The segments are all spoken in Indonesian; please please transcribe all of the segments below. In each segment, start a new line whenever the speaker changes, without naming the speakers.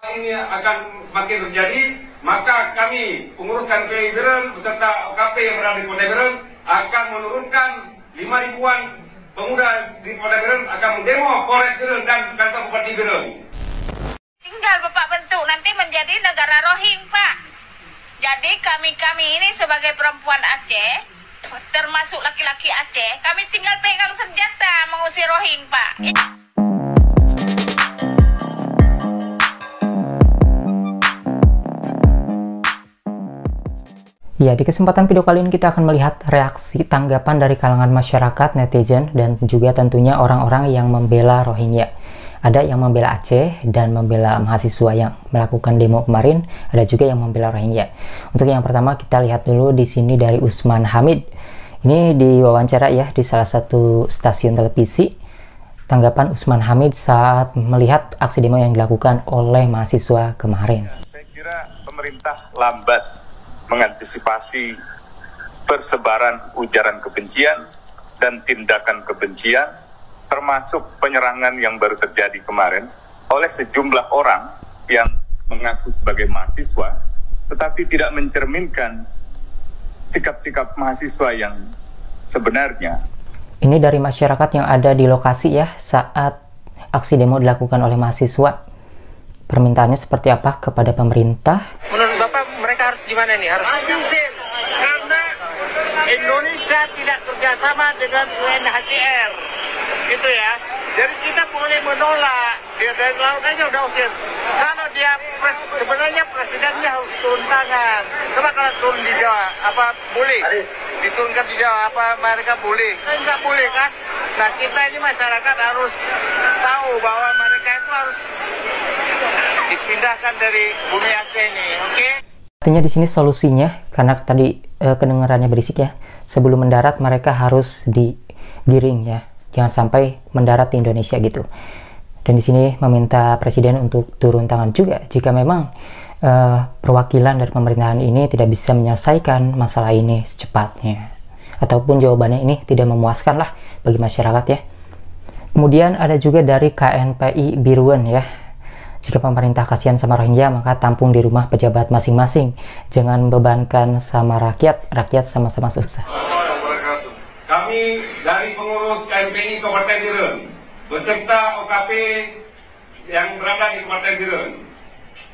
Ini akan semakin terjadi, maka kami pengurus KNPI Biren beserta OKP yang berada di Kota Biren akan menurunkan 5 ribuan pemuda di Kota Biren akan mendemo Polres Biren dan kantor Bupati Biren.
Tinggal Bapak bentuk nanti menjadi negara Rohing, Pak. Jadi kami ini sebagai perempuan Aceh, termasuk laki-laki Aceh, kami tinggal pegang senjata mengusir Rohing, Pak.
Ya, di kesempatan video kali ini kita akan melihat reaksi tanggapan dari kalangan masyarakat, netizen, dan juga tentunya orang-orang yang membela Rohingya. Ada yang membela Aceh dan membela mahasiswa yang melakukan demo kemarin, ada juga yang membela Rohingya. Untuk yang pertama kita lihat dulu di sini dari Usman Hamid. Ini diwawancara ya di salah satu stasiun televisi. Tanggapan Usman Hamid saat melihat aksi demo yang dilakukan oleh mahasiswa kemarin.
Saya kira pemerintah lambat mengantisipasi persebaran ujaran kebencian dan tindakan kebencian, termasuk penyerangan yang baru terjadi kemarin oleh sejumlah orang yang mengaku sebagai mahasiswa, tetapi tidak mencerminkan sikap-sikap mahasiswa yang sebenarnya.
Ini dari masyarakat yang ada di lokasi ya saat aksi demo dilakukan oleh mahasiswa. Permintaannya seperti apa kepada pemerintah?
Menurut Bapak mereka harus gimana nih? Harus izin karena Indonesia tidak kerjasama dengan UNHCR, gitu ya. Jadi kita boleh menolak, dia dari laut aja udah usir. Kalau dia sebenarnya presidennya harus turun tangan. Coba kalau turun di Jawa, apa boleh? Diturunkan di Jawa, apa mereka boleh? Enggak boleh kan? Nah kita ini masyarakat harus tahu bahwa mereka itu harus dipindahkan dari bumi Aceh ini, oke?
Artinya di sini solusinya, karena tadi kedengarannya berisik ya, sebelum mendarat mereka harus digiring ya, jangan sampai mendarat di Indonesia gitu. Dan di sini meminta presiden untuk turun tangan juga jika memang perwakilan dari pemerintahan ini tidak bisa menyelesaikan masalah ini secepatnya, ataupun jawabannya ini tidak memuaskan lah bagi masyarakat ya. Kemudian ada juga dari KNPI Biren ya. Jika pemerintah kasihan sama Rohingya, maka tampung di rumah pejabat masing-masing. Jangan bebankan sama rakyat, rakyat sama-sama susah.
Kami dari pengurus KNPI Kabupaten Biren beserta OKP yang berada di Kabupaten Biren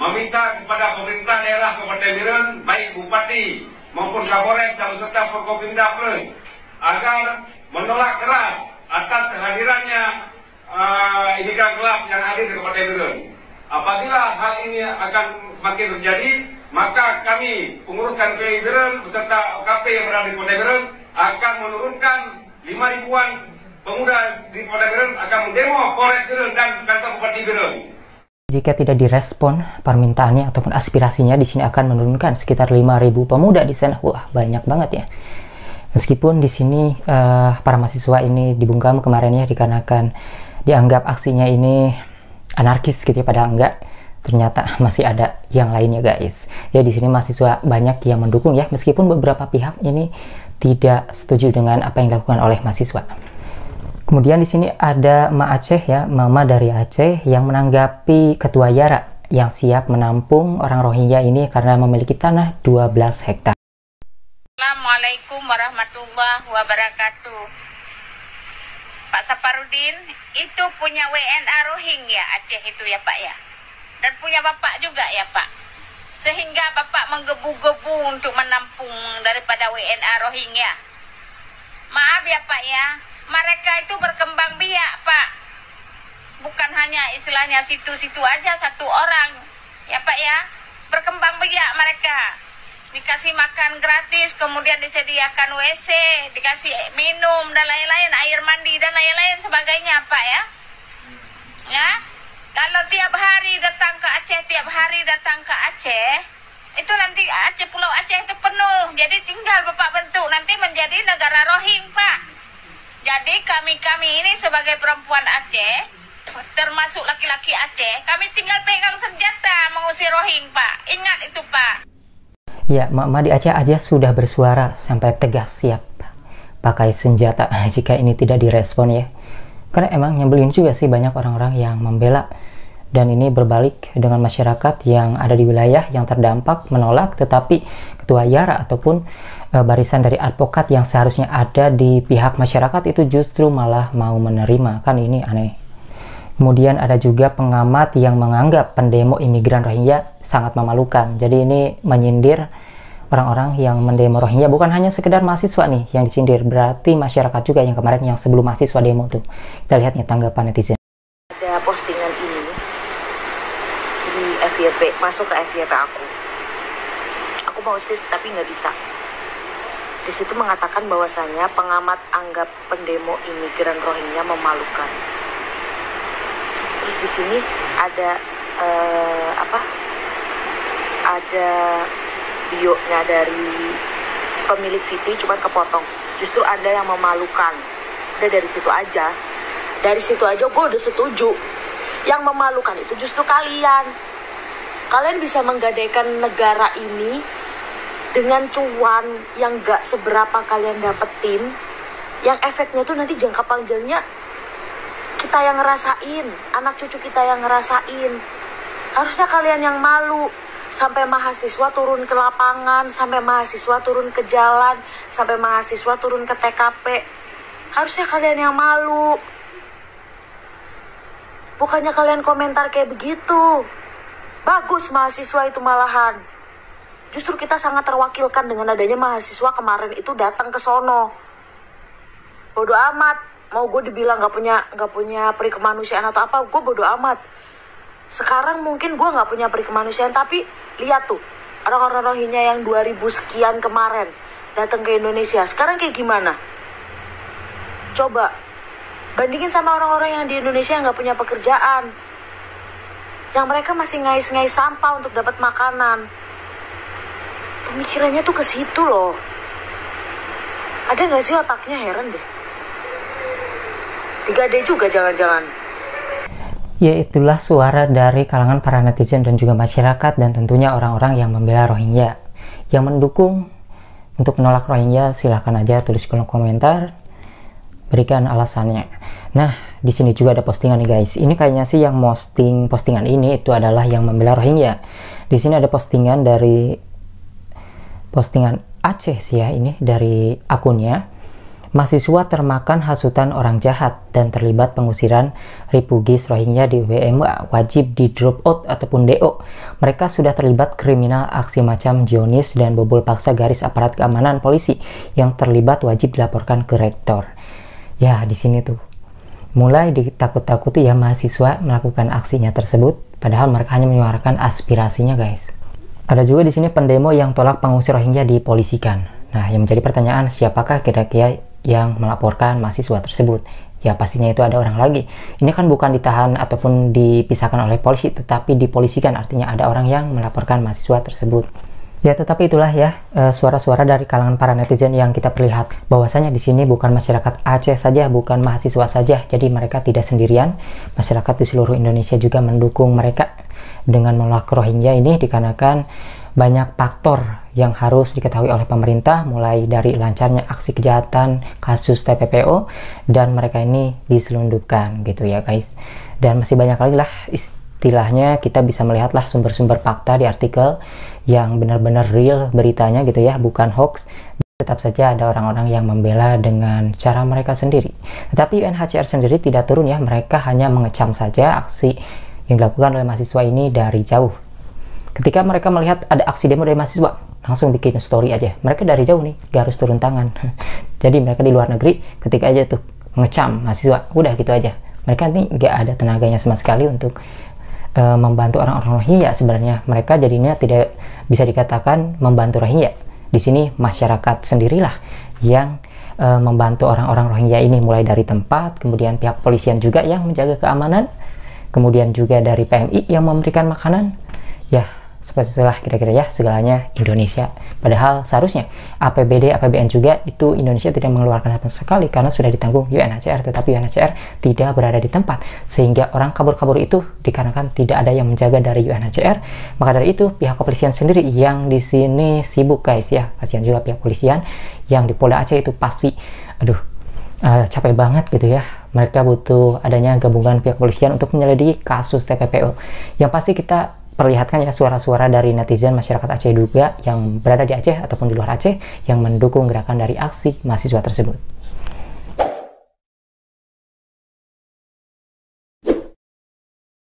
meminta kepada pemerintah daerah Kabupaten Biren, baik Bupati maupun Kapolres dan beserta Forkopimda Plus, agar menolak keras atas kehadirannya imigran gelap yang hadir di Kabupaten Biren. Apabila hal ini akan semakin terjadi, maka kami pengurus KNPI Biren beserta OKP yang berada di Kota Biren akan menurunkan 5 ribuan pemuda di Kota Biren akan mendemo Polres Biren dan kantor Bupati Biren.
Jika tidak direspon permintaannya ataupun aspirasinya, di sini akan menurunkan sekitar 5.000 pemuda di sana. Wah, banyak banget ya. Meskipun di sini para mahasiswa ini dibungkam kemarin ya dikarenakan dianggap aksinya ini anarkis gitu ya, padahal enggak. Ternyata masih ada yang lainnya guys. Ya di sini mahasiswa banyak yang mendukung ya, meskipun beberapa pihak ini tidak setuju dengan apa yang dilakukan oleh mahasiswa. Kemudian di sini ada Ma Aceh ya, mama dari Aceh yang menanggapi Ketua Yara yang siap menampung orang Rohingya ini karena memiliki tanah 12 hektar.
Assalamualaikum warahmatullahi wabarakatuh. Pak Saparudin itu punya WNA Rohingya Aceh itu ya Pak ya, dan punya Bapak juga ya Pak, sehingga Bapak menggebu-gebu untuk menampung daripada WNA Rohingya. Maaf ya Pak ya, mereka itu berkembang biak Pak, bukan hanya istilahnya situ-situ aja satu orang ya Pak ya, berkembang biak mereka. Dikasih makan gratis, kemudian disediakan WC, dikasih minum dan lain-lain, air mandi dan lain-lain sebagainya Pak ya. Ya, kalau tiap hari datang ke Aceh, itu nanti Pulau Aceh itu penuh. Jadi tinggal Bapak bentuk nanti menjadi negara Rohing Pak. Jadi kami ini sebagai perempuan Aceh, termasuk laki-laki Aceh, kami tinggal pegang senjata mengusir Rohing Pak. Ingat itu Pak.
Ya, Mama di Aceh aja sudah bersuara sampai tegas siap pakai senjata jika ini tidak direspon ya. Karena emang nyebelin juga sih banyak orang-orang yang membela dan ini berbalik dengan masyarakat yang ada di wilayah yang terdampak menolak, tetapi Ketua YARA ataupun barisan dari advokat yang seharusnya ada di pihak masyarakat itu justru malah mau menerima. Kan ini aneh. Kemudian ada juga pengamat yang menganggap pendemo imigran Rohingya sangat memalukan. Jadi ini menyindir orang-orang yang mendemo Rohingya, bukan hanya sekedar mahasiswa nih yang disindir, berarti masyarakat juga yang kemarin yang sebelum mahasiswa demo tuh. Kita lihat nih tanggapan netizen.
Ada postingan ini di FYP, masuk ke FYP aku mau stis tapi nggak bisa. Di situ mengatakan bahwasanya pengamat anggap pendemo imigran Rohingya memalukan. Terus di sini ada ada bio-nya dari pemilik VT, cuman kepotong. Justru ada yang memalukan. Udah dari situ aja. Dari situ aja gue udah setuju. Yang memalukan itu justru kalian. Kalian bisa menggadaikan negara ini dengan cuan yang gak seberapa kalian dapetin. Yang efeknya tuh nanti jangka panjangnya kita yang ngerasain. Anak cucu kita yang ngerasain. Harusnya kalian yang malu. Sampai mahasiswa turun ke lapangan, sampai mahasiswa turun ke jalan, sampai mahasiswa turun ke TKP. Harusnya kalian yang malu. Bukannya kalian komentar kayak begitu. Bagus mahasiswa itu malahan. Justru kita sangat terwakilkan dengan adanya mahasiswa kemarin itu datang ke sono. Bodoh amat. Mau gue dibilang gak punya peri kemanusiaan atau apa, gue bodoh amat. Sekarang mungkin gue gak punya peri kemanusiaan, tapi lihat tuh orang-orang Rohingya yang 2000 sekian kemarin datang ke Indonesia. Sekarang kayak gimana? Coba bandingin sama orang-orang yang di Indonesia yang gak punya pekerjaan, yang mereka masih ngais-ngais sampah untuk dapat makanan. Pemikirannya tuh ke situ loh. Ada gak sih otaknya? Heran deh. 3D juga jangan-jangan.
Ya, itulah suara dari kalangan para netizen dan juga masyarakat, dan tentunya orang-orang yang membela Rohingya. Yang mendukung untuk menolak Rohingya silahkan aja tulis kolom komentar, berikan alasannya. Nah, di sini juga ada postingan nih guys. Ini kayaknya sih yang postingan ini itu adalah yang membela Rohingya. Di sini ada postingan dari Aceh sih ya, ini dari akunnya. Mahasiswa termakan hasutan orang jahat dan terlibat pengusiran refugees Rohingya di WMA wajib di drop out ataupun DO. Mereka sudah terlibat kriminal aksi macam Zionis dan bobol paksa garis aparat keamanan polisi yang terlibat wajib dilaporkan ke rektor. Ya, di sini tuh mulai ditakut-takuti ya mahasiswa melakukan aksinya tersebut, padahal mereka hanya menyuarakan aspirasinya guys. Ada juga di sini pendemo yang tolak pengungsi Rohingya dipolisikan. Nah, yang menjadi pertanyaan, siapakah kira-kira yang melaporkan mahasiswa tersebut? Ya, pastinya itu ada orang lagi. Ini kan bukan ditahan ataupun dipisahkan oleh polisi, tetapi dipolisikan, artinya ada orang yang melaporkan mahasiswa tersebut. Ya, tetapi itulah ya suara-suara dari kalangan para netizen yang kita perlihat bahwasanya di sini bukan masyarakat Aceh saja, bukan mahasiswa saja. Jadi mereka tidak sendirian. Masyarakat di seluruh Indonesia juga mendukung mereka dengan menolak Rohingya ini, dikarenakan banyak faktor yang harus diketahui oleh pemerintah, mulai dari lancarnya aksi kejahatan kasus TPPO, dan mereka ini diselundupkan gitu ya guys. Dan masih banyak lagi lah istilahnya, kita bisa melihatlah sumber-sumber fakta di artikel yang benar-benar real beritanya gitu ya, bukan hoax. Tetap saja ada orang-orang yang membela dengan cara mereka sendiri. Tetapi UNHCR sendiri tidak turun ya, mereka hanya mengecam saja aksi yang dilakukan oleh mahasiswa ini dari jauh. Ketika mereka melihat ada aksi demo dari mahasiswa, langsung bikin story aja. Mereka dari jauh nih, gak harus turun tangan. Jadi mereka di luar negeri, ketika aja tuh mengecam mahasiswa, udah gitu aja. Mereka nih gak ada tenaganya sama sekali untuk membantu orang-orang Rohingya. Sebenarnya mereka jadinya tidak bisa dikatakan membantu Rohingya. Di sini masyarakat sendirilah yang membantu orang-orang Rohingya ini, mulai dari tempat, kemudian pihak polisian juga yang menjaga keamanan, kemudian juga dari PMI yang memberikan makanan. Ya, seperti itulah kira-kira ya segalanya Indonesia. Padahal seharusnya APBD, APBN juga itu Indonesia tidak mengeluarkan sama sekali karena sudah ditanggung UNHCR, tetapi UNHCR tidak berada di tempat, sehingga orang kabur-kabur itu dikarenakan tidak ada yang menjaga dari UNHCR. Maka dari itu pihak kepolisian sendiri yang di sini sibuk guys ya. Kasihan juga pihak kepolisian yang di Polda Aceh itu pasti capek banget gitu ya. Mereka butuh adanya gabungan pihak kepolisian untuk menyelidiki kasus TPPO. Yang pasti kita perlihatkan ya suara-suara dari netizen masyarakat Aceh juga yang berada di Aceh ataupun di luar Aceh yang mendukung gerakan dari aksi mahasiswa tersebut.